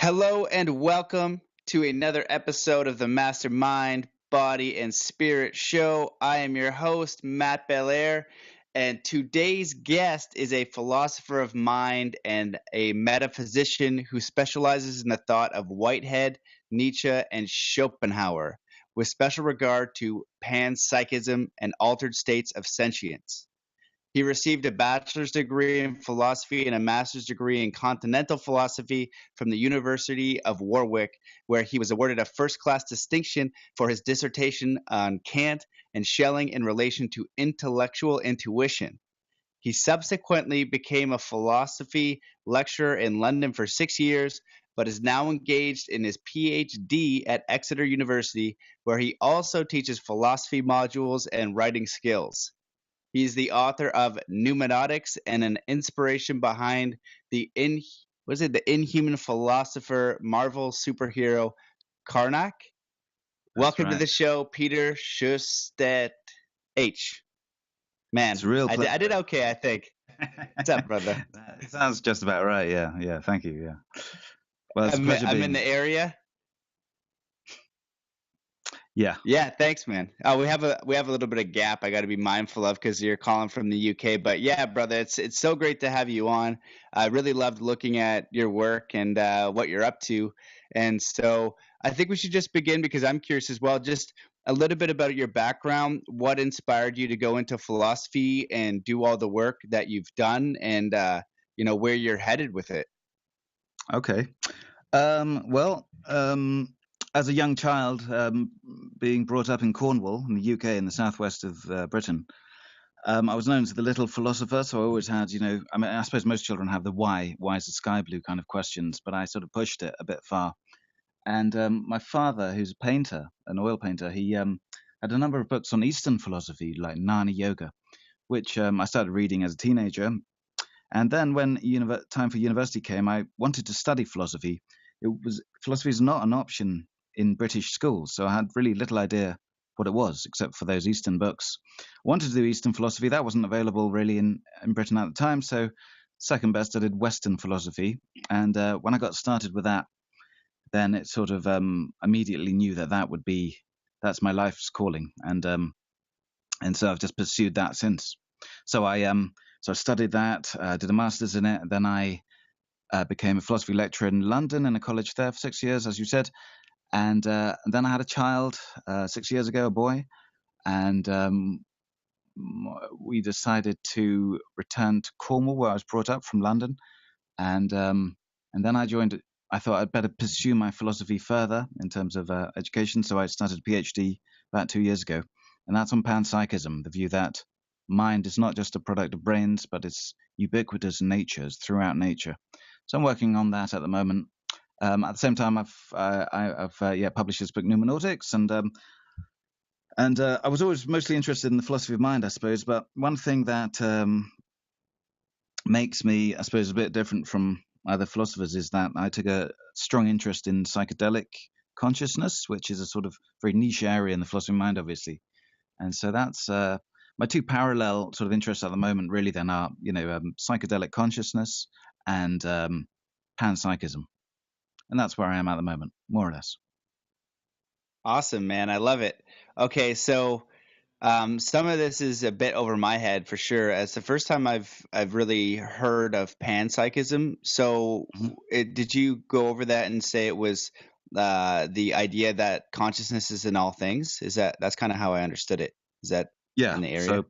Hello and welcome to another episode of the Mastermind, Body, and Spirit Show. I am your host, Matt Belair, and today's guest is a philosopher of mind and a metaphysician who specializes in the thought of Whitehead, Nietzsche, and Schopenhauer, with special regard to panpsychism and altered states of sentience. He received a bachelor's degree in philosophy and a master's degree in continental philosophy from the University of Warwick, where he was awarded a first-class distinction for his dissertation on Kant and Schelling in relation to intellectual intuition. He subsequently became a philosophy lecturer in London for 6 years, but is now engaged in his PhD at Exeter University, where he also teaches philosophy modules and writing skills. He's the author of Noumenatics and an inspiration behind the Inhuman Philosopher Marvel superhero Karnak. Welcome to the show, Peter Sjöstedt-H. Man, It's a real pleasure. I did okay, I think. What's up, brother? It sounds just about right. Yeah. Thank you. Yeah. Well, it's a pleasure I'm being in the area. Yeah. Yeah, thanks, man. Oh, we have a little bit of gap I got to be mindful of because you're calling from the UK. But yeah, brother, it's so great to have you on. I really loved looking at your work and what you're up to. And so I think we should just begin because I'm curious as well. Just a little bit about your background. What inspired you to go into philosophy and do all the work that you've done, and where you're headed with it. Okay. As a young child, being brought up in Cornwall in the UK in the southwest of Britain, I was known as the little philosopher. So I always had, I suppose most children have the why is the sky blue kind of questions, but I sort of pushed it a bit far. And my father, who's a painter, an oil painter, he had a number of books on Eastern philosophy, like Jnana Yoga, which I started reading as a teenager. And then when time for university came, I wanted to study philosophy. Philosophy is not an option in British schools, so I had really little idea what it was, except for those Eastern books. I wanted to do Eastern philosophy. That wasn't available really in Britain at the time, so second best, I did Western philosophy. And when I got started with that, then it sort of immediately knew that's my life's calling. And so I've just pursued that since. So I studied that, did a master's in it, then I became a philosophy lecturer in London in a college there for 6 years, as you said. And then I had a child 6 years ago, a boy, and we decided to return to Cornwall, where I was brought up from London. And then I thought I'd better pursue my philosophy further in terms of education. So I started a PhD about 2 years ago. And that's on panpsychism, the view that mind is not just a product of brains, but it's ubiquitous in nature, it's throughout nature. So I'm working on that at the moment. At the same time, I've published this book, Noumenatics, and I was always mostly interested in the philosophy of mind, I suppose. But one thing that makes me, I suppose, a bit different from other philosophers is that I took a strong interest in psychedelic consciousness, which is a sort of very niche area in the philosophy of mind, obviously. And so that's my two parallel sort of interests at the moment. Really, then are psychedelic consciousness and panpsychism. And that's where I am at the moment, more or less. Awesome, man. I love it. Okay, so some of this is a bit over my head for sure. It's the first time I've really heard of panpsychism. So did you go over that and say it was the idea that consciousness is in all things? That's kind of how I understood it. Is that in the area? So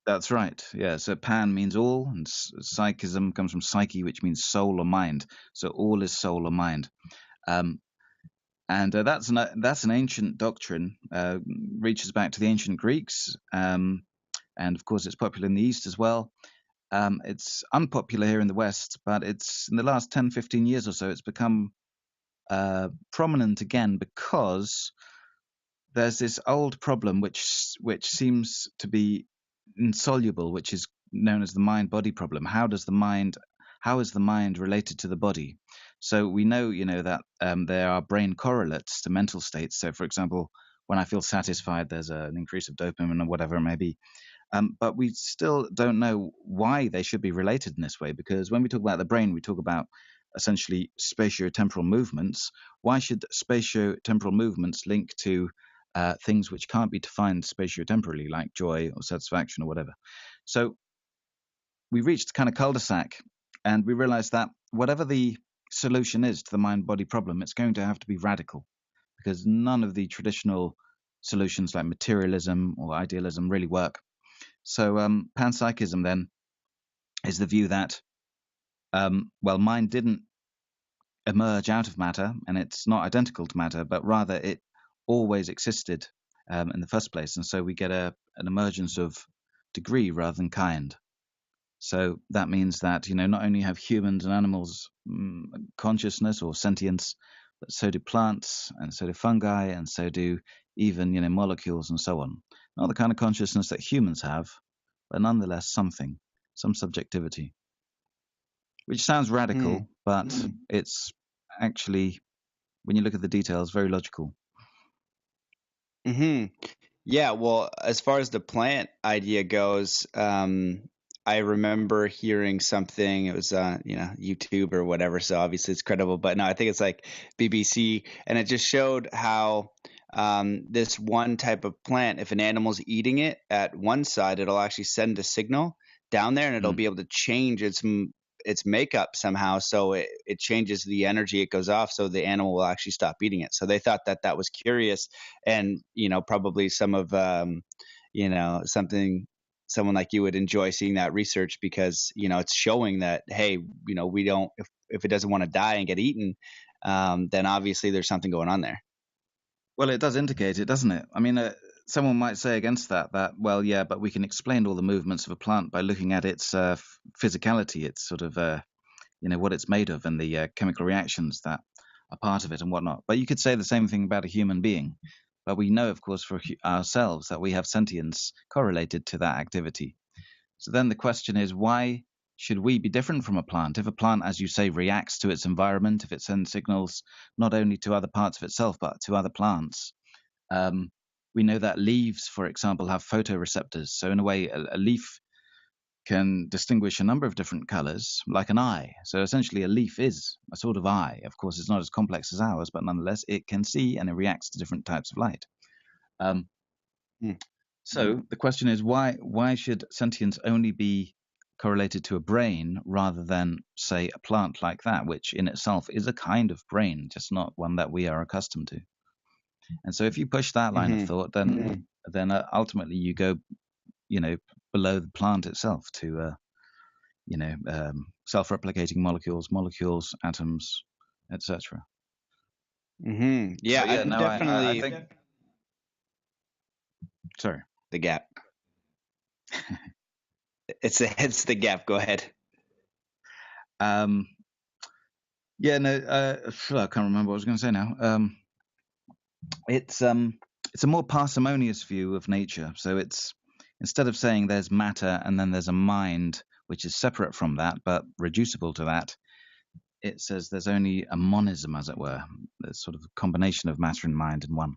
that's right. Yeah, so pan means all, and psychism comes from psyche, which means soul or mind. So all is soul or mind. And that's an ancient doctrine, reaches back to the ancient Greeks, and of course it's popular in the East as well. It's unpopular here in the West, but it's in the last 10, 15 years or so, it's become prominent again because there's this old problem which seems to be insoluble, which is known as the mind-body problem. How is the mind related to the body? So we know, that there are brain correlates to mental states. So, for example, when I feel satisfied, there's an increase of dopamine or whatever it may be. But we still don't know why they should be related in this way, because when we talk about the brain, we talk about essentially spatiotemporal movements, why should spatiotemporal movements link to things which can't be defined spatiotemporally, like joy or satisfaction or whatever? So we reached a kind of cul-de-sac, and we realized that whatever the solution is to the mind-body problem, it's going to have to be radical, because none of the traditional solutions like materialism or idealism really work. So panpsychism then is the view that, mind didn't emerge out of matter, and it's not identical to matter, but rather it always existed in the first place. And so we get an emergence of degree rather than kind. So that means that, not only have humans and animals consciousness or sentience, but so do plants, and so do fungi, and so do even, molecules and so on. Not the kind of consciousness that humans have, but nonetheless something, some subjectivity. Which sounds radical, but it's actually, when you look at the details, very logical. Yeah, well, as far as the plant idea goes, I remember hearing something. It was on, YouTube or whatever, so obviously it's credible. But no, I think it's like BBC, and it just showed how this one type of plant, if an animal's eating it at one side, it'll actually send a signal down there, and it'll be able to change its makeup somehow, so it changes the energy it goes off, so the animal will actually stop eating it. So they thought that was curious, and probably some of someone like you would enjoy seeing that research, because it's showing that, hey, we don't, if it doesn't want to die and get eaten, then obviously there's something going on there. Well, it does indicate it, doesn't it? I mean, someone might say against that, well, yeah, but we can explain all the movements of a plant by looking at its physicality, its sort of, what it's made of, and the chemical reactions that are part of it and whatnot. But you could say the same thing about a human being. But we know, of course, for ourselves that we have sentience correlated to that activity. So then the question is, why should we be different from a plant? If a plant, as you say, reacts to its environment, if it sends signals not only to other parts of itself, but to other plants, we know that leaves, for example, have photoreceptors. So in a way, a leaf can distinguish a number of different colors, like an eye. So essentially, a leaf is a sort of eye. Of course, it's not as complex as ours, but nonetheless, it can see and it reacts to different types of light. So the question is, why should sentience only be correlated to a brain rather than, say, a plant like that, which in itself is a kind of brain, just not one that we are accustomed to? And so if you push that line of thought, then ultimately you go, below the plant itself to, self-replicating molecules, atoms, etc. Yeah, so, definitely. I think. Sorry. The gap. It's the gap. Go ahead. I can't remember what I was going to say now. It's a more parsimonious view of nature. So it's, instead of saying there's matter and then there's a mind which is separate from that but reducible to that, it says there's only a monism, as it were. There's sort of a combination of matter and mind in one.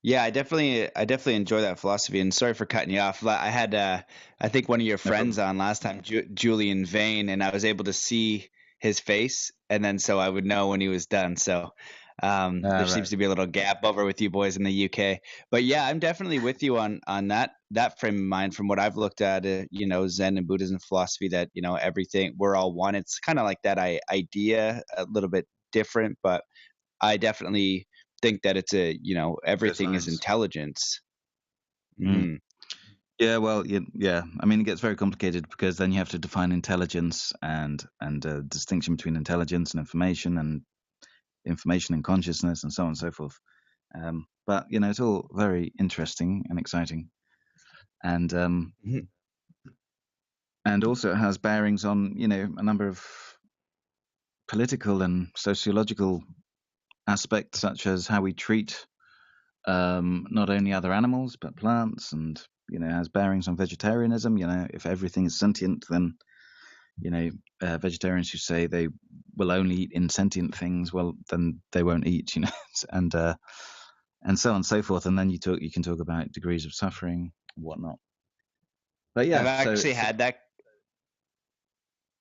Yeah, I definitely enjoy that philosophy. And sorry for cutting you off. I had, I think one of your friends on last time, Julian Vane, and I was able to see his face, and then so I would know when he was done. So there seems to be a little gap over with you boys in the UK. But yeah, I'm definitely with you on that frame of mind. From what I've looked at, Zen and Buddhism philosophy, that everything, we're all one. It's kind of like that idea, a little bit different, but I definitely think that it's everything is intelligence. Yeah, well, yeah. I mean, it gets very complicated, because then you have to define intelligence and distinction between intelligence and information and consciousness and so on and so forth. But it's all very interesting and exciting, and and also it has bearings on a number of political and sociological aspects, such as how we treat not only other animals but plants, and has bearings on vegetarianism. If everything is sentient, then vegetarians who say they will only eat insentient things, well, then they won't eat, and so on and so forth. And then you can talk about degrees of suffering and whatnot. But yeah, I've actually had that.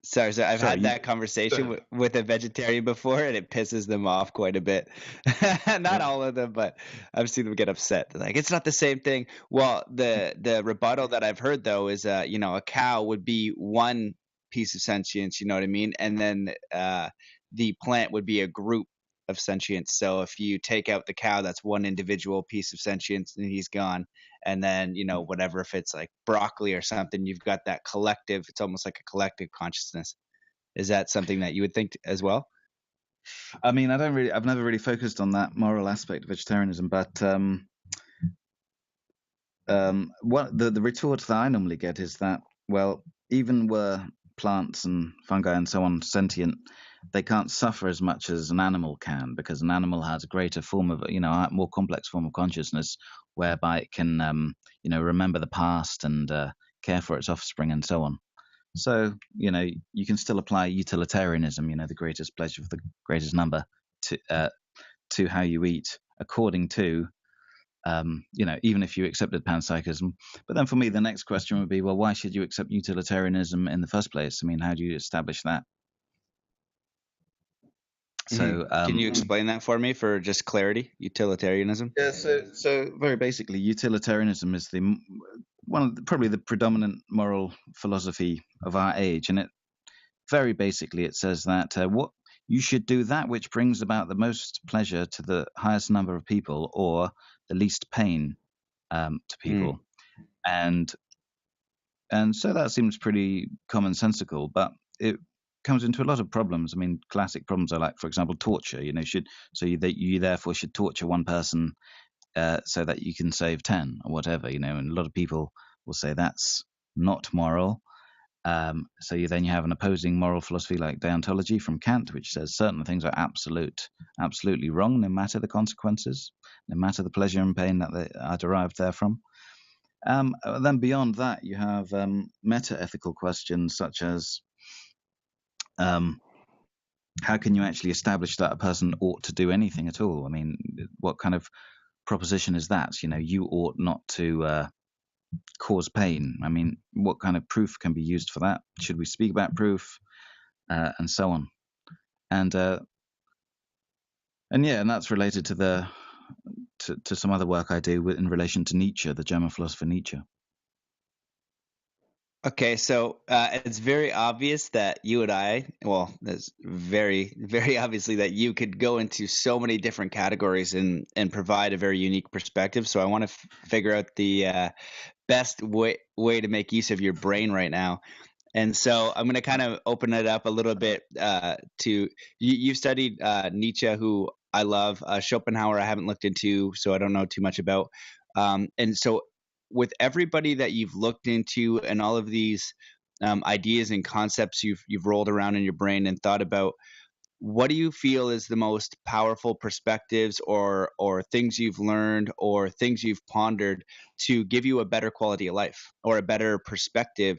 Sorry, so I've Sorry, had you that go conversation ahead. with a vegetarian before, and it pisses them off quite a bit. Not Yeah. all of them, but I've seen them get upset. They're like, it's not the same thing. Well, the rebuttal that I've heard though is, a cow would be one piece of sentience, you know what I mean, and then the plant would be a group of sentience. So if you take out the cow, that's one individual piece of sentience, and he's gone. And then whatever, if it's like broccoli or something, you've got that collective. It's almost like a collective consciousness. Is that something that you would think as well? I mean, I've never really focused on that moral aspect of vegetarianism, but what the retort that I normally get is that, well, even were plants and fungi and so on sentient, they can't suffer as much as an animal can, because an animal has a greater form of, a more complex form of consciousness, whereby it can, remember the past and care for its offspring and so on. So, you can still apply utilitarianism, the greatest pleasure of the greatest number, to how you eat, according to, even if you accepted panpsychism. But then for me, the next question would be, well, why should you accept utilitarianism in the first place? I mean, how do you establish that? So, Can you explain that for me for just clarity? Utilitarianism. yeah, so very basically, utilitarianism is probably the predominant moral philosophy of our age, and it very basically it says that what you should do that which brings about the most pleasure to the highest number of people, or the least pain to people, and so that seems pretty commonsensical, but it comes into a lot of problems. I mean, classic problems are like, for example, torture. You therefore should torture one person so that you can save 10 or whatever. And a lot of people will say that's not moral. So you have an opposing moral philosophy like deontology from Kant, which says certain things are absolutely wrong, no matter the consequences, no matter the pleasure and pain that they are derived therefrom. Then beyond that, you have meta-ethical questions such as how can you actually establish that a person ought to do anything at all? I mean, what kind of proposition is that? You ought not to cause pain. I mean, what kind of proof can be used for that? Should we speak about proof, and so on? And that's related to some other work I do in relation to Nietzsche, the German philosopher Nietzsche. Okay, so it's very obvious that you and I, well, it's very, very obviously that you could go into so many different categories and provide a very unique perspective. So I want to figure out the best way to make use of your brain right now. And so I'm going to kind of open it up a little bit to you've studied Nietzsche, who I love. Schopenhauer, I haven't looked into, so I don't know too much about. And so with everybody that you've looked into and all of these ideas and concepts you've rolled around in your brain and thought about, what do you feel is the most powerful perspectives or things you've learned or things you've pondered to give you a better quality of life or a better perspective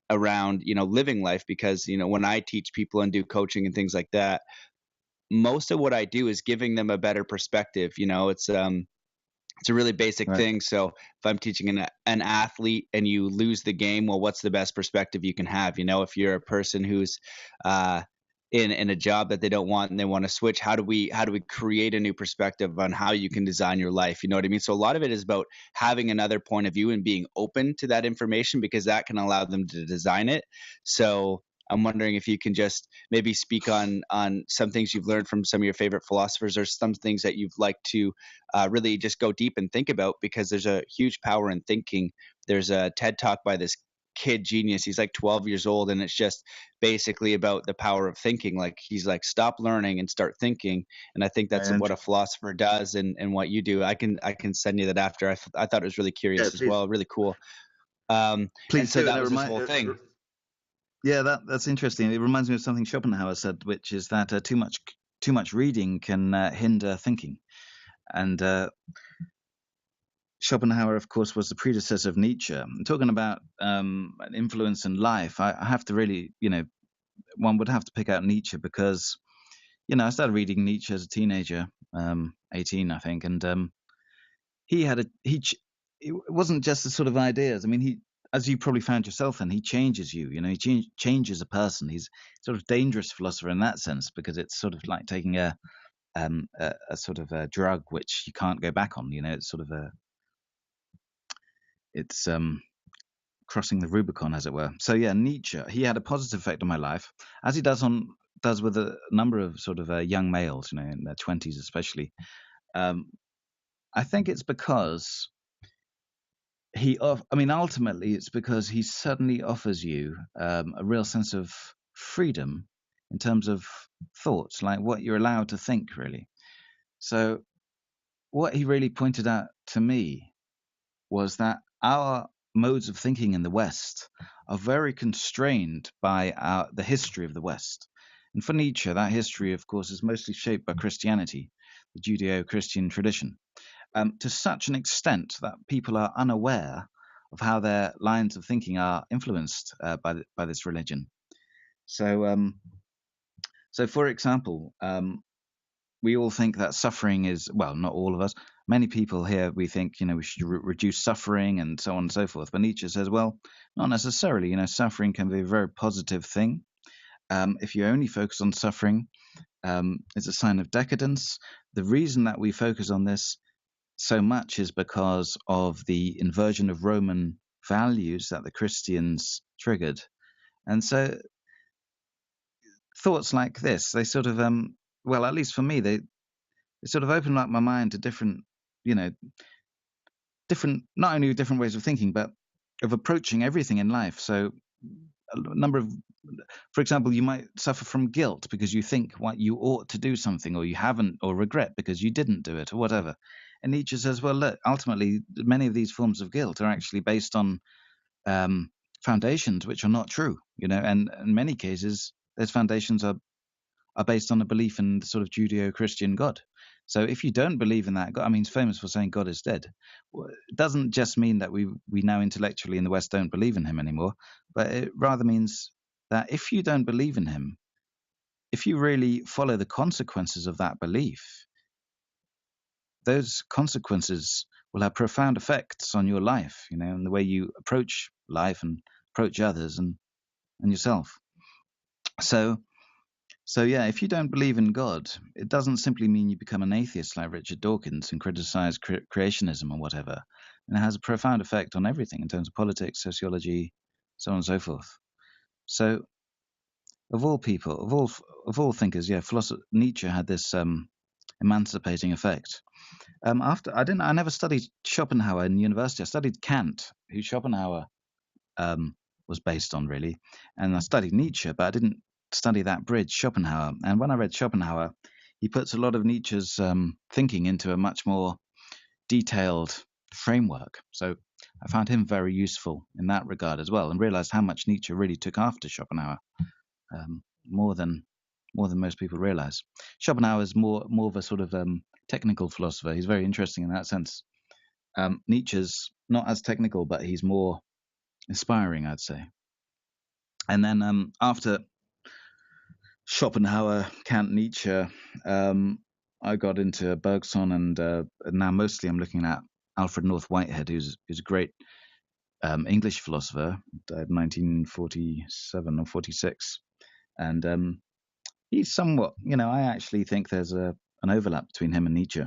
around living life? Because when I teach people and do coaching and things like that, most of what I do is giving them a better perspective. It's a really basic Right. thing. So if I'm teaching an athlete and you lose the game, well, what's the best perspective you can have? If you're a person who's in a job that they don't want and they want to switch, how do we create a new perspective on how you can design your life? You know what I mean? So a lot of it is about having another point of view and being open to that information, because that can allow them to design it. So I'm wondering if you can just maybe speak on some things you've learned from some of your favorite philosophers, or some things that you've liked to really just go deep and think about, because there's a huge power in thinking. There's a TED Talk by this kid genius. He's like 12 years old, and it's just basically about the power of thinking. Like, he's like, stop learning and start thinking. And I think that's what a philosopher does, and what you do. I can send you that after. I thought it was really curious as well. Really cool. And Please so do. that was this whole thing. Yeah, that's interesting. It reminds me of something Schopenhauer said, which is that too much reading can hinder thinking. And Schopenhauer, of course, was the predecessor of Nietzsche. Talking about influence in life, I have to really, one would have to pick out Nietzsche, because, I started reading Nietzsche as a teenager, 18, I think, and it wasn't just the sort of ideas. I mean, as you probably found yourself, and he changes you. He changes a person. He's sort of dangerous philosopher in that sense, because it's sort of like taking a sort of a drug which you can't go back on. It's sort of it's crossing the Rubicon, as it were. So yeah, Nietzsche, he had a positive effect on my life, as he does with a number of sort of young males, in their 20s especially. I think it's because ultimately it's because he suddenly offers you a real sense of freedom in terms of thoughts, like what you're allowed to think, really. So what he really pointed out to me was that our modes of thinking in the West are very constrained by the history of the West. And for Nietzsche, that history, of course, is mostly shaped by Christianity, the Judeo-Christian tradition, to such an extent that people are unaware of how their lines of thinking are influenced by this religion. So, for example, we all think that suffering is, well, not all of us. Many people here, we think, we should reduce suffering and so on and so forth. But Nietzsche says, well, not necessarily. Suffering can be a very positive thing. If you only focus on suffering, it's a sign of decadence. The reason that we focus on this so much is because of the inversion of Roman values that the Christians triggered. And so thoughts like this, they sort of, well, at least for me, they sort of open up my mind to different, not only different ways of thinking, but of approaching everything in life. So for example, you might suffer from guilt because you think what you ought to do something, or you haven't, or regret because you didn't do it, or whatever. And Nietzsche says, well, look, ultimately, many of these forms of guilt are actually based on foundations which are not true, and in many cases, those foundations are based on a belief in the sort of Judeo-Christian God. So if you don't believe in that God, he's famous for saying God is dead. It doesn't just mean that we now intellectually in the West don't believe in him anymore, but it rather means that if you don't believe in him, if you really follow the consequences of that belief, those consequences will have profound effects on your life, and the way you approach life and approach others and yourself. So yeah, if you don't believe in God, it doesn't simply mean you become an atheist like Richard Dawkins and criticize creationism or whatever. And it has a profound effect on everything in terms of politics, sociology, so on and so forth. So, of all people, of all thinkers, yeah, Nietzsche had this emancipating effect. I never studied Schopenhauer in university. I studied Kant, who Schopenhauer was based on, really, and I studied Nietzsche, but I didn't study that bridge, Schopenhauer. And when I read Schopenhauer, he puts a lot of Nietzsche's thinking into a much more detailed framework. So I found him very useful in that regard as well, and realized how much Nietzsche really took after Schopenhauer, more than most people realize. Schopenhauer is more of a sort of technical philosopher. He's very interesting in that sense. Nietzsche's not as technical, but he's more inspiring, I'd say. And then after Schopenhauer, Kant, Nietzsche, I got into Bergson, and now mostly I'm looking at Alfred North Whitehead, who's a great English philosopher, died in 1947 or 46, and he's somewhat, I actually think there's an overlap between him and Nietzsche,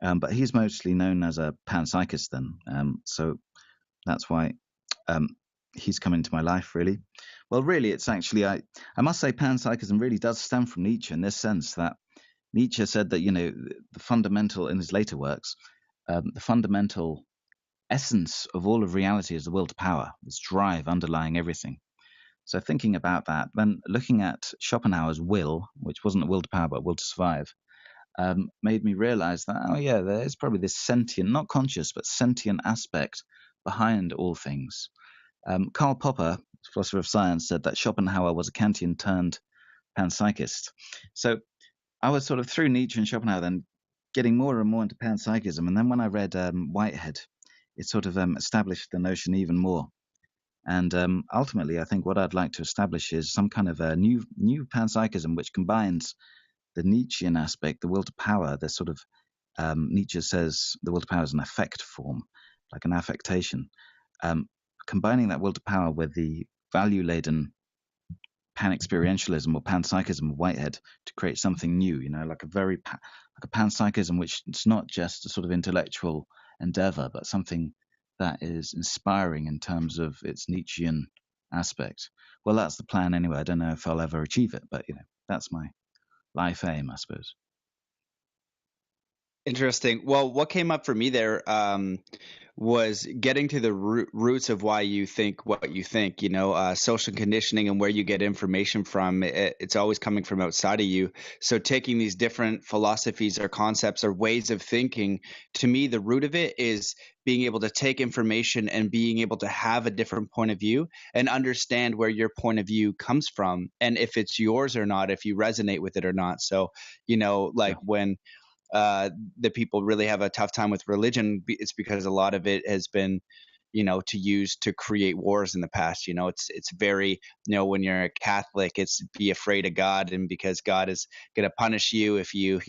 but he's mostly known as a panpsychist then, so that's why he's come into my life, really. Well, really, it's actually, I must say panpsychism really does stem from Nietzsche in this sense, that Nietzsche said that, the fundamental, in his later works, the fundamental essence of all of reality is the will to power, this drive underlying everything. So thinking about that, then looking at Schopenhauer's will, which wasn't a will to power, but a will to survive, made me realize that, oh yeah, there is probably this sentient, not conscious, but sentient aspect behind all things. Karl Popper, philosopher of science, said that Schopenhauer was a Kantian turned panpsychist. So I was sort of through Nietzsche and Schopenhauer then getting more and more into panpsychism. And then when I read Whitehead, it sort of established the notion even more. And ultimately, I think what I'd like to establish is some kind of a new panpsychism which combines the Nietzschean aspect, the will to power, the sort of Nietzsche says the will to power is an affect form, like an affectation, combining that will to power with the value-laden pan-experientialism or panpsychism of Whitehead to create something new, like a panpsychism, which it's not just a sort of intellectual endeavor, but something that is inspiring in terms of its Nietzschean aspect. Well, that's the plan anyway. I don't know if I'll ever achieve it, but that's my life aim, I suppose. Interesting. Well, what came up for me there was getting to the roots of why you think what you think. Social conditioning and where you get information from. It's always coming from outside of you. So taking these different philosophies or concepts or ways of thinking, to me, the root of it is being able to take information and being able to have a different point of view and understand where your point of view comes from and if it's yours or not, if you resonate with it or not. So, when the people really have a tough time with religion, it's because a lot of it has been, to use to create wars in the past. It's very, when you're a Catholic, it's be afraid of God, and because God is going to punish you if you,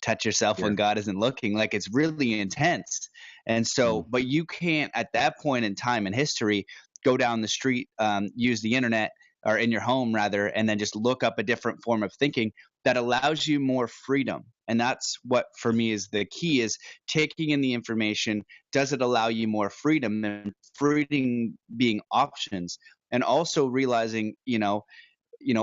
touch yourself when God isn't looking. Like, it's really intense. And so, but you can't at that point in time in history go down the street, use the internet or in your home rather, and then just look up a different form of thinking that allows you more freedom. And that's what for me is the key, is taking in the information. Does it allow you more freedom, and freedom being options, and also realizing,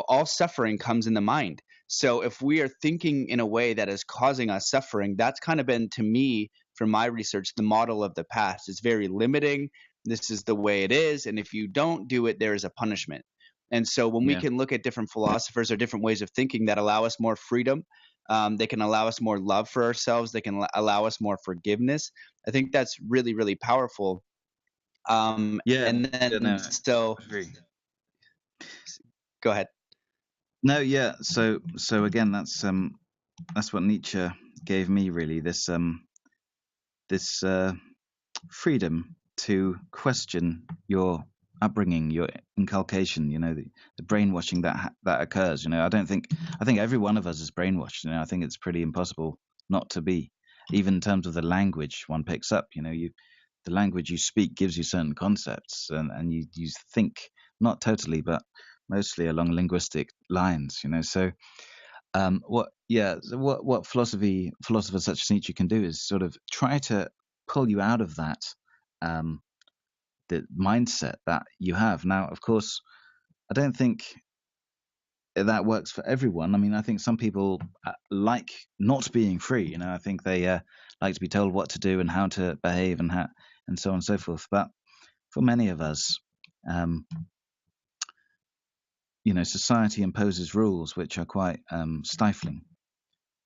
all suffering comes in the mind. So if we are thinking in a way that is causing us suffering, that's kind of been, to me, from my research, the model of the past. It's very limiting. This is the way it is. And if you don't do it, there is a punishment. And so when we can look at different philosophers or different ways of thinking that allow us more freedom, they can allow us more love for ourselves, they can allow us more forgiveness. I think that's really, really powerful. And then so go ahead. No, yeah. So again, that's what Nietzsche gave me, really. This freedom to question your upbringing, your inculcation, the brainwashing that occurs. I think every one of us is brainwashed. I think it's pretty impossible not to be, even in terms of the language one picks up. The language you speak gives you certain concepts, and you think, not totally, but mostly along linguistic lines. So what philosophers such as Nietzsche can do is sort of try to pull you out of that the mindset that you have. Now, of course, I don't think that works for everyone. I mean, I think some people like not being free. I think they like to be told what to do and how to behave and so on and so forth. But for many of us, society imposes rules which are quite stifling,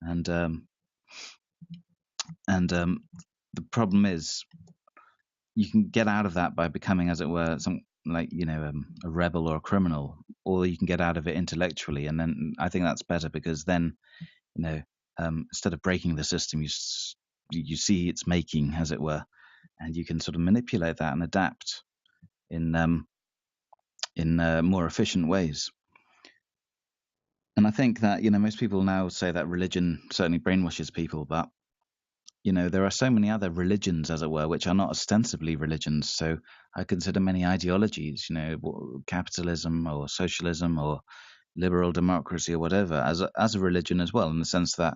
and the problem is you can get out of that by becoming, as it were, a rebel or a criminal, or you can get out of it intellectually. And then I think that's better, because then, instead of breaking the system, you see its making, as it were, and you can sort of manipulate that and adapt in more efficient ways. And I think that, most people now say that religion certainly brainwashes people, but there are so many other religions, as it were, which are not ostensibly religions. So I consider many ideologies, capitalism or socialism or liberal democracy or whatever, as a religion as well, in the sense that,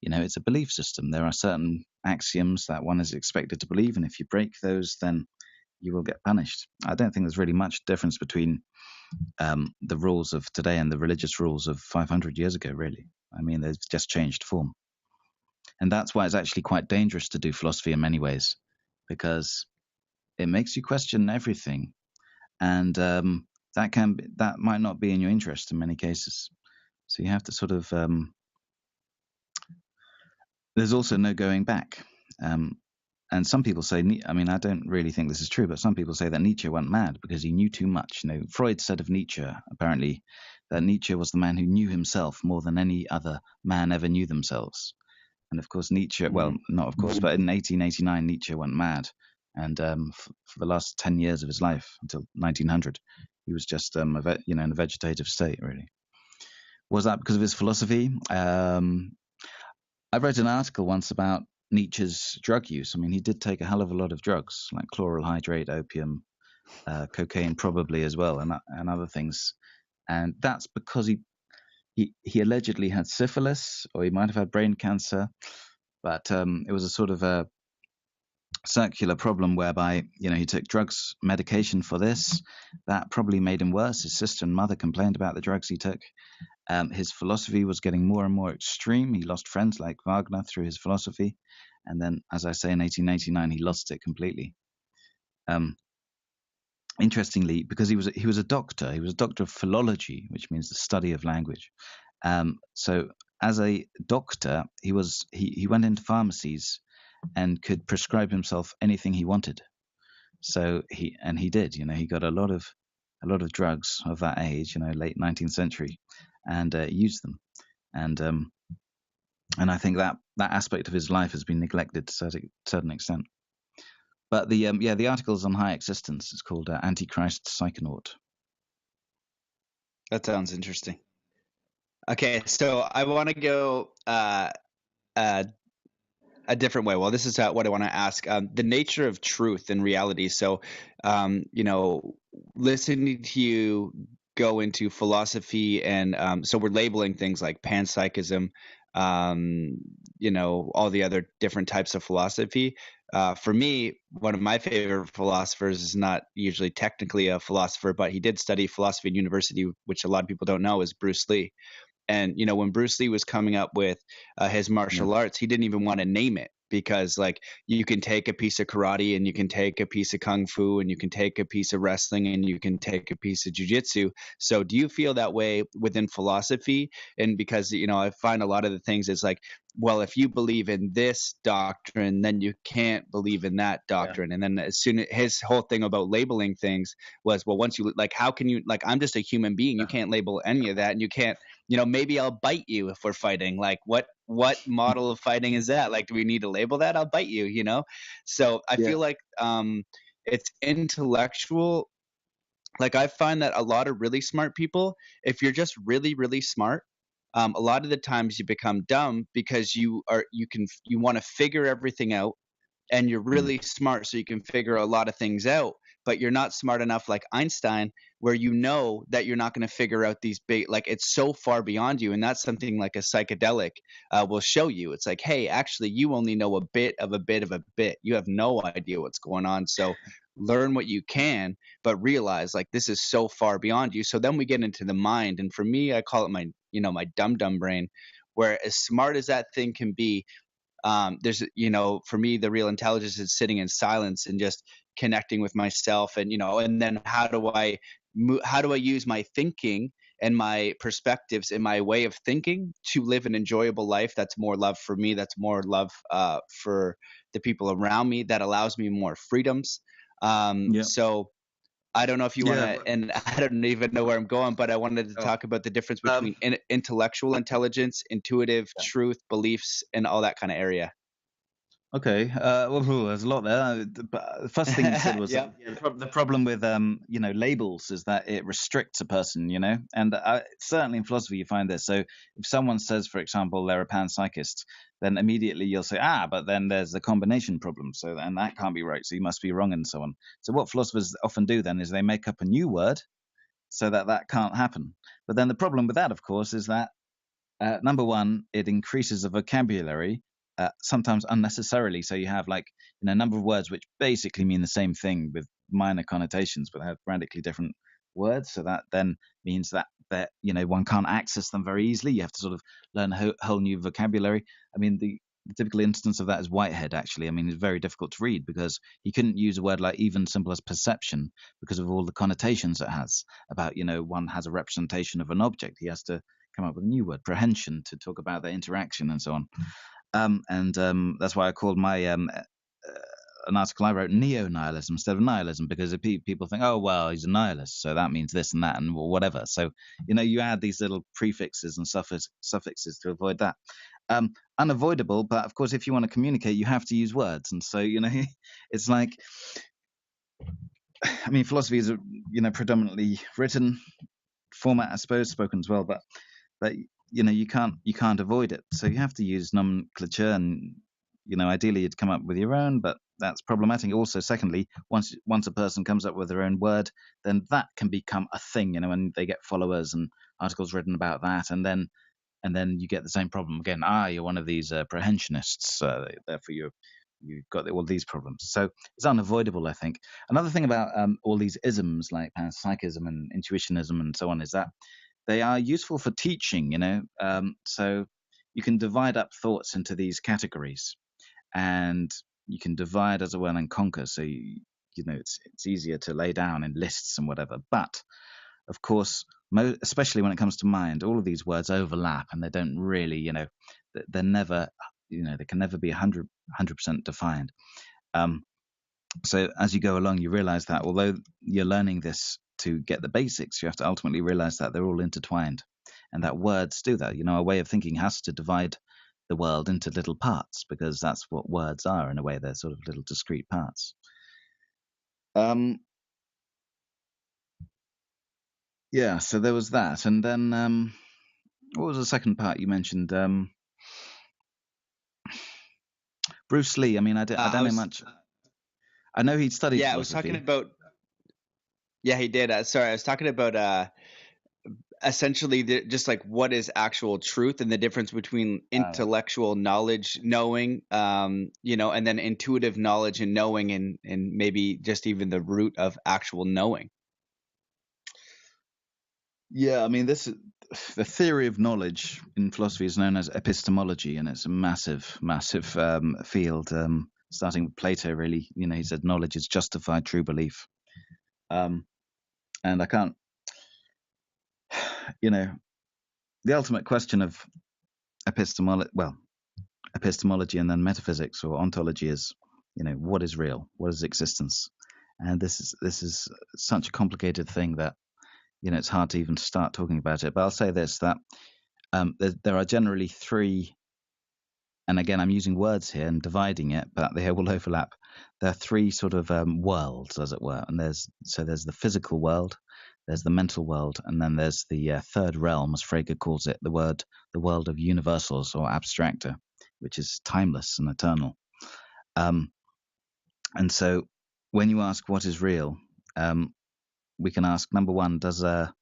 it's a belief system. There are certain axioms that one is expected to believe, and if you break those, then you will get punished. I don't think there's really much difference between the rules of today and the religious rules of 500 years ago, really. I mean, they've just changed form. And that's why it's actually quite dangerous to do philosophy in many ways, because it makes you question everything, and that might not be in your interest in many cases. So you have to sort of. There's also no going back, and some people say. I mean, I don't really think this is true, but some people say that Nietzsche went mad because he knew too much. Freud said of Nietzsche, apparently, that Nietzsche was the man who knew himself more than any other man ever knew themselves. And of course, Nietzsche, well, not of course, but in 1889, Nietzsche went mad. And for the last 10 years of his life, until 1900, he was just, in a vegetative state, really. Was that because of his philosophy? I wrote an article once about Nietzsche's drug use. I mean, he did take a hell of a lot of drugs, like chloral hydrate, opium, cocaine probably as well, and other things. And that's because he allegedly had syphilis, or he might have had brain cancer, but it was a sort of a circular problem whereby he took drugs, medication for this. That probably made him worse. His sister and mother complained about the drugs he took. His philosophy was getting more and more extreme. He lost friends like Wagner through his philosophy, and then, as I say, in 1889 he lost it completely. Interestingly, because he was a doctor. He was a doctor of philology, which means the study of language. So as a doctor, he went into pharmacies and could prescribe himself anything he wanted. So he did. He got a lot of drugs of that age, late 19th century, and used them. And I think that aspect of his life has been neglected to a certain extent. But the article's on high existence. It's called Antichrist Psychonaut. That sounds interesting. Okay, so I want to go a different way. Well, this is what I want to ask. The nature of truth and reality. So, listening to you go into philosophy, and so we're labeling things like panpsychism, all the other different types of philosophy. For me, one of my favorite philosophers is not usually technically a philosopher, but he did study philosophy at university, which a lot of people don't know, is Bruce Lee. And when Bruce Lee was coming up with his martial arts, he didn't even want to name it, because like you can take a piece of karate and you can take a piece of kung fu and you can take a piece of wrestling and you can take a piece of jiu-jitsu. So do you feel that way within philosophy? And because I find a lot of the things is like, well, if you believe in this doctrine, then you can't believe in that doctrine. And then as soon as his whole thing about labeling things was, well, once you like, how can you, like, I'm just a human being, you can't label any of that, and you can't, maybe I'll bite you if we're fighting. Like, what model of fighting is that? Like, do we need to label that? I'll bite you, So I feel like it's intellectual. Like, I find that a lot of really smart people, if you're just really, really smart, a lot of the times you become dumb because you want to figure everything out, and you're really smart so you can figure a lot of things out, but you're not smart enough like Einstein, where that you're not going to figure out these big, like, it's so far beyond you. And that's something like a psychedelic will show you. It's like, hey, actually you only know a bit of a bit of a bit. You have no idea what's going on. So learn what you can, but realize like this is so far beyond you. So then we get into the mind, and for me, I call it my my dumb brain, where as smart as that thing can be, there's for me, the real intelligence is sitting in silence and just connecting with myself. And and then how do I use my thinking and my perspectives and my way of thinking to live an enjoyable life that's more love for me, that's more love for the people around me, that allows me more freedoms. So I don't know if you want to, and I don't even know where I'm going, but I wanted to talk about the difference between intellectual intelligence, intuitive truth, beliefs, and all that kind of area. Okay, well, there's a lot there. But the first thing you said was the problem with labels is that it restricts a person, and certainly in philosophy you find this. So if someone says, for example, they're a panpsychist, then immediately you'll say, but then there's the combination problem, so and that can't be right, so you must be wrong, and so on. So what philosophers often do then is they make up a new word so that can't happen. But then the problem with that, of course, is that number one, it increases the vocabulary. Sometimes unnecessarily. So you have like a number of words which basically mean the same thing with minor connotations, but have radically different words. So that then means that one can't access them very easily. You have to sort of learn a whole new vocabulary. I mean, the typical instance of that is Whitehead, actually. I mean, it's very difficult to read because he couldn't use a word like even simple as perception because of all the connotations it has about, one has a representation of an object. He has to come up with a new word, prehension, to talk about the interaction and so on. That's why I called my an article I wrote neo-nihilism instead of nihilism, because people think, oh, well, he's a nihilist, so that means this and that and whatever. So, you add these little prefixes and suffixes to avoid that. Unavoidable, but of course, if you want to communicate, you have to use words. And so, it's like, I mean, philosophy is a, predominantly written format, I suppose, spoken as well, but you can't avoid it, so you have to use nomenclature, and ideally you'd come up with your own, but that's problematic. Also, secondly, once a person comes up with their own word, then that can become a thing, and they get followers and articles written about that, and then you get the same problem again. You're one of these prehensilists, therefore you've got all these problems. So it's unavoidable, I think. Another thing about all these isms like panpsychism and intuitionism and so on is that they are useful for teaching, so you can divide up thoughts into these categories, and you can divide as well and conquer. So it's easier to lay down in lists and whatever. But of course, especially when it comes to mind, all of these words overlap, and they don't really, they're never, they can never be 100% defined. So as you go along, you realize that although you're learning this to get the basics, you have to ultimately realize that they're all intertwined, and that words do that. A way of thinking has to divide the world into little parts, because that's what words are. In a way, they're sort of little discrete parts. Yeah, so there was that. And then what was the second part you mentioned? Bruce Lee. I mean, I don't know much. I know he'd studied philosophy. I was talking about... Yeah, he did. Sorry, I was talking about essentially just like what is actual truth, and the difference between intellectual knowledge, knowing, and then intuitive knowledge and knowing, and maybe just even the root of actual knowing. Yeah, I mean, the theory of knowledge in philosophy is known as epistemology, and it's a massive field, starting with Plato, really. He said knowledge is justified true belief. And I can't, the ultimate question of epistemology and then metaphysics or ontology is, what is real? What is existence? And this is such a complicated thing that, it's hard to even start talking about it. But I'll say this, that there are generally three, and again, I'm using words here and dividing it, but they will overlap. There are three sort of worlds, as it were. And there's the physical world, there's the mental world, and then there's the third realm, as Frege calls it, the world of universals or abstracta, which is timeless and eternal. And so when you ask what is real, we can ask, number one, does a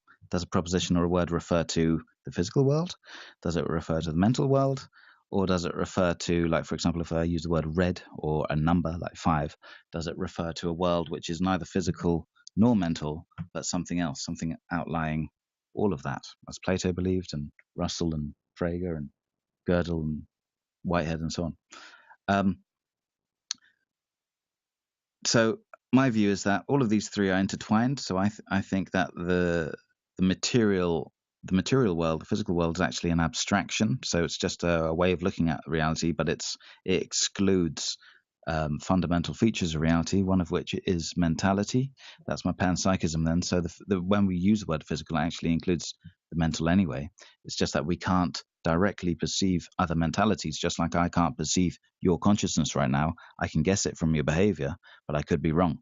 proposition or a word refer to the physical world? Does it refer to the mental world? Or does it refer to, like, for example, if I use the word red or a number like 5, does it refer to a world which is neither physical nor mental, but something else, something outlying all of that, as Plato believed, and Russell and Frege and Gödel and Whitehead and so on. So my view is that all of these three are intertwined. So I think that the material world, the physical world, is actually an abstraction. So it's just a way of looking at reality, but it excludes fundamental features of reality, one of which is mentality. That's my panpsychism then. So when we use the word physical, it actually includes the mental anyway. It's just that we can't directly perceive other mentalities, just like I can't perceive your consciousness right now. I can guess it from your behavior, but I could be wrong.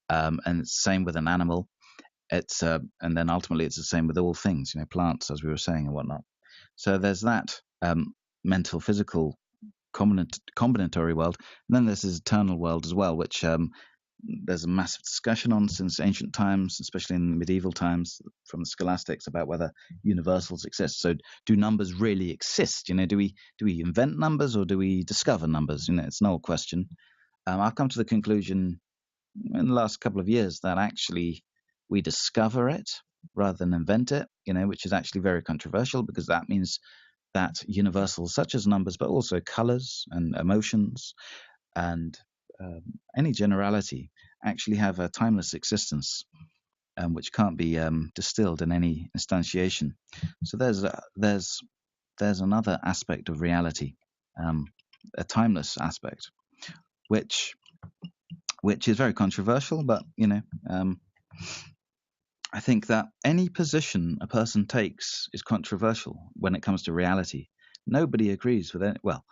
And it's the same with an animal. It's and then ultimately it's the same with all things, plants, as we were saying, and whatnot. So there's that mental, physical, combinatory world, and then there's this eternal world as well, which there's a massive discussion on since ancient times, especially in medieval times, from the scholastics, about whether universals exist. So do numbers really exist? Do we invent numbers, or do we discover numbers? It's an old question. I've come to the conclusion in the last couple of years that actually we discover it rather than invent it, which is actually very controversial, because that means that universals such as numbers, but also colors and emotions and any generality, actually have a timeless existence, which can't be distilled in any instantiation. So there's another aspect of reality, a timeless aspect, which is very controversial. But I think that any position a person takes is controversial when it comes to reality. Nobody agrees with it. Well,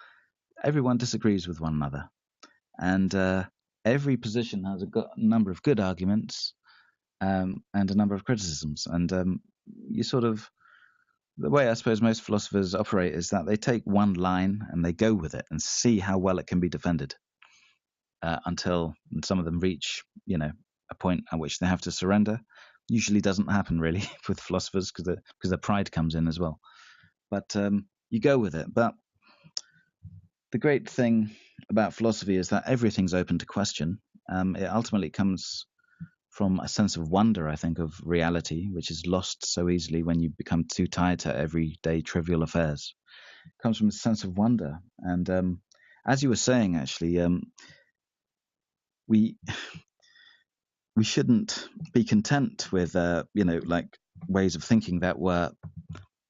everyone disagrees with one another. And every position has a number of good arguments and a number of criticisms. And the way I suppose most philosophers operate is that they take one line and they go with it and see how well it can be defended. until some of them reach, a point at which they have to surrender. Usually doesn't happen really with philosophers because their pride comes in as well. But you go with it. But the great thing about philosophy is that everything's open to question. It ultimately comes from a sense of wonder, I think, of reality, which is lost so easily when you become too tied to everyday trivial affairs. It comes from a sense of wonder. And as you were saying, actually, we shouldn't be content with, like ways of thinking that were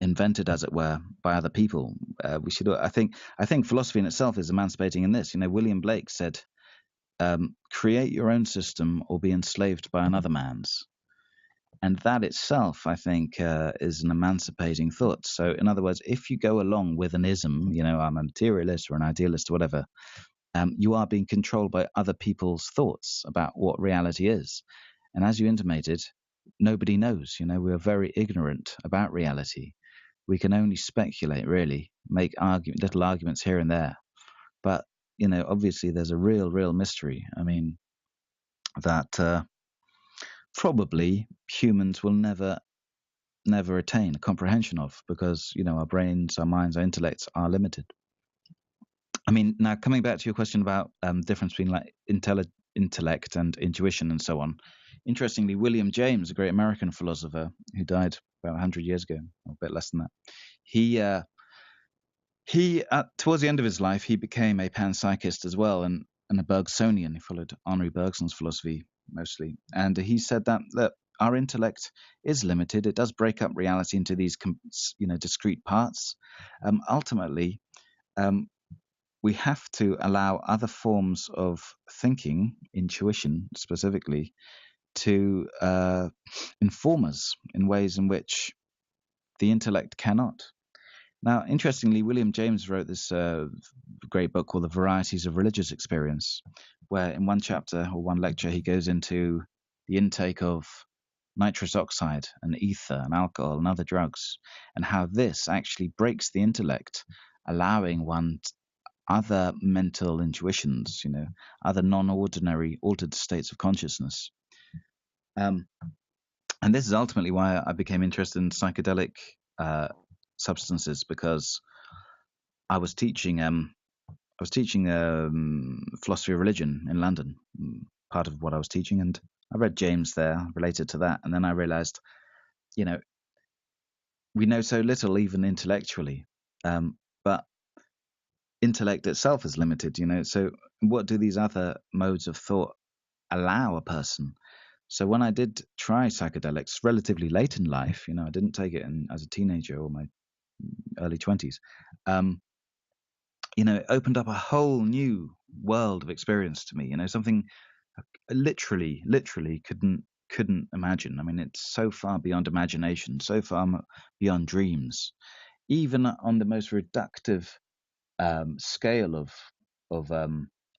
invented, as it were, by other people. We should. I think philosophy in itself is emancipating in this. William Blake said, create your own system or be enslaved by another man's. And that itself, I think, is an emancipating thought. So, in other words, if you go along with an ism, I'm a materialist or an idealist or whatever, you are being controlled by other people's thoughts about what reality is. And as you intimated, nobody knows. We are very ignorant about reality. We can only speculate, really, make little arguments here and there. But, obviously there's a real mystery. I mean, that probably humans will never attain a comprehension of, because, our brains, our minds, our intellects are limited. I mean, now coming back to your question about difference between like intellect and intuition and so on. Interestingly, William James, a great American philosopher who died about 100 years ago, or a bit less than that, he towards the end of his life, he became a panpsychist as well, and a Bergsonian. He followed Henri Bergson's philosophy mostly, and he said that our intellect is limited. It does break up reality into these discrete parts. Ultimately, we have to allow other forms of thinking, intuition specifically, to inform us in ways in which the intellect cannot. Now, interestingly, William James wrote this great book called The Varieties of Religious Experience, where in one chapter or one lecture he goes into the intake of nitrous oxide and ether and alcohol and other drugs, and how this actually breaks the intellect, allowing one other mental intuitions, other non-ordinary altered states of consciousness. And this is ultimately why I became interested in psychedelic substances, because I was teaching philosophy of religion in London, part of what I was teaching, and I read James there related to that, and then I realized, we know so little even intellectually, but intellect itself is limited, so what do these other modes of thought allow a person? So when I did try psychedelics relatively late in life, I didn't take it as a teenager or my early 20s, it opened up a whole new world of experience to me, something I literally couldn't imagine. I mean, it's so far beyond imagination, so far beyond dreams, even on the most reductive scale of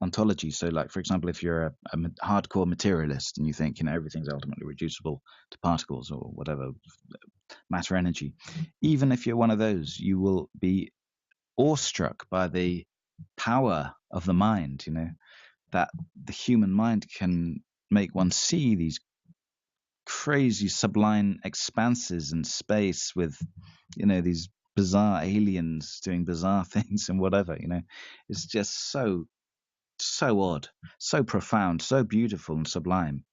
ontology. So, like, for example, if you're a hardcore materialist and you think everything's ultimately reducible to particles or whatever, matter, energy, even if you're one of those, you will be awestruck by the power of the mind, that the human mind can make one see these crazy sublime expanses in space with these bizarre aliens doing bizarre things and whatever. It's just so odd, so profound, so beautiful and sublime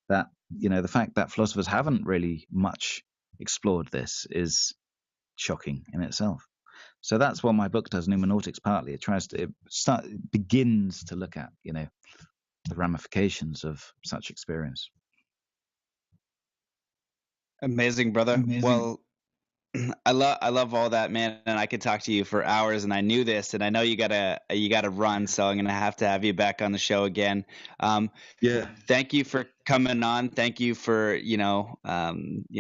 that the fact that philosophers haven't really much explored this is shocking in itself. So that's what my book does, Noumenatics. Partly it begins to look at the ramifications of such experience. Amazing, brother. Well, I love all that, man, and I could talk to you for hours, and I knew this, and I know you gotta run, so I'm gonna have to have you back on the show again. Yeah. Thank you for coming on. Thank you for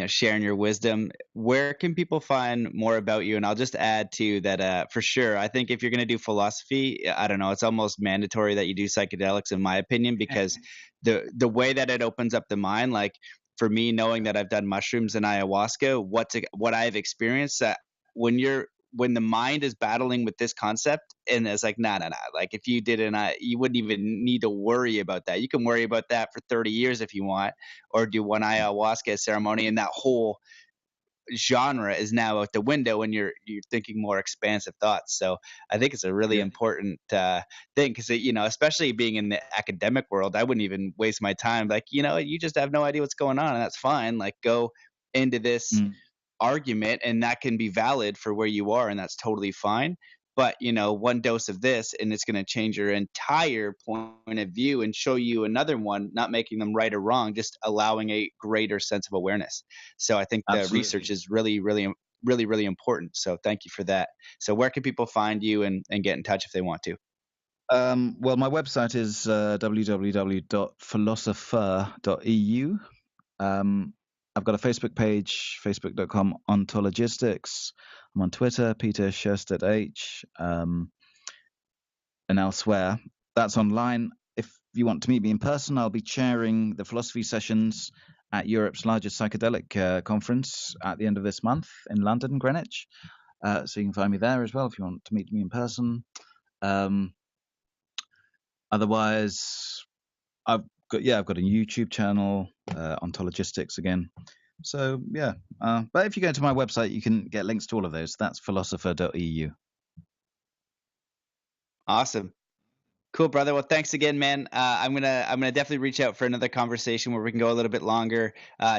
sharing your wisdom. Where can people find more about you? And I'll just add to that, for sure. I think if you're gonna do philosophy, I don't know, it's almost mandatory that you do psychedelics, in my opinion, because the way that it opens up the mind, like, for me, knowing that I've done mushrooms and ayahuasca, what I've experienced, that when you're when the mind is battling with this concept, and it's like, nah. Like if you didn't, you wouldn't even need to worry about that. You can worry about that for 30 years if you want, or do one ayahuasca ceremony, and that whole genre is now out the window, and you're thinking more expansive thoughts. So I think it's a really Yeah. important thing, because especially being in the academic world, I wouldn't even waste my time. Like, you just have no idea what's going on, and that's fine. Like, go into this Mm. argument, and that can be valid for where you are, and that's totally fine. But one dose of this, and it's going to change your entire point of view and show you another one, not making them right or wrong, just allowing a greater sense of awareness. So I think the research Absolutely. is really, really, really, really important. So thank you for that. So where can people find you and get in touch if they want to? Well, my website is www.philosopher.eu. I've got a Facebook page, facebook.com ontologistics. I'm on Twitter, Peter Sjöstedt-H, and elsewhere. That's online. If you want to meet me in person, I'll be chairing the philosophy sessions at Europe's largest psychedelic conference at the end of this month in London, Greenwich. So you can find me there as well if you want to meet me in person. Otherwise, I've got a YouTube channel, Ontologistics again. So yeah, but if you go to my website, you can get links to all of those. That's philosopher.eu. Awesome. Cool, brother. Well, thanks again, man. I'm gonna definitely reach out for another conversation where we can go a little bit longer,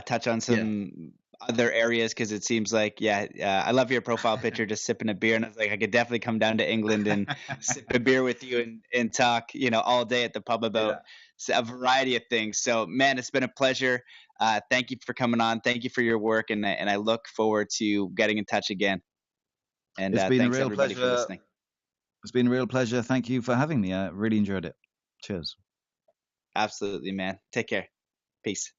touch on some other areas, because it seems like, I love your profile picture, just sipping a beer, and I was like, I could definitely come down to England and sip a beer with you and talk, all day at the pub about a variety of things. So, man, it's been a pleasure. Thank you for coming on. Thank you for your work, and I look forward to getting in touch again. And It's been thanks a real everybody pleasure. for listening. It's been a real pleasure. Thank you for having me. I really enjoyed it. Cheers. Absolutely, man. Take care. Peace.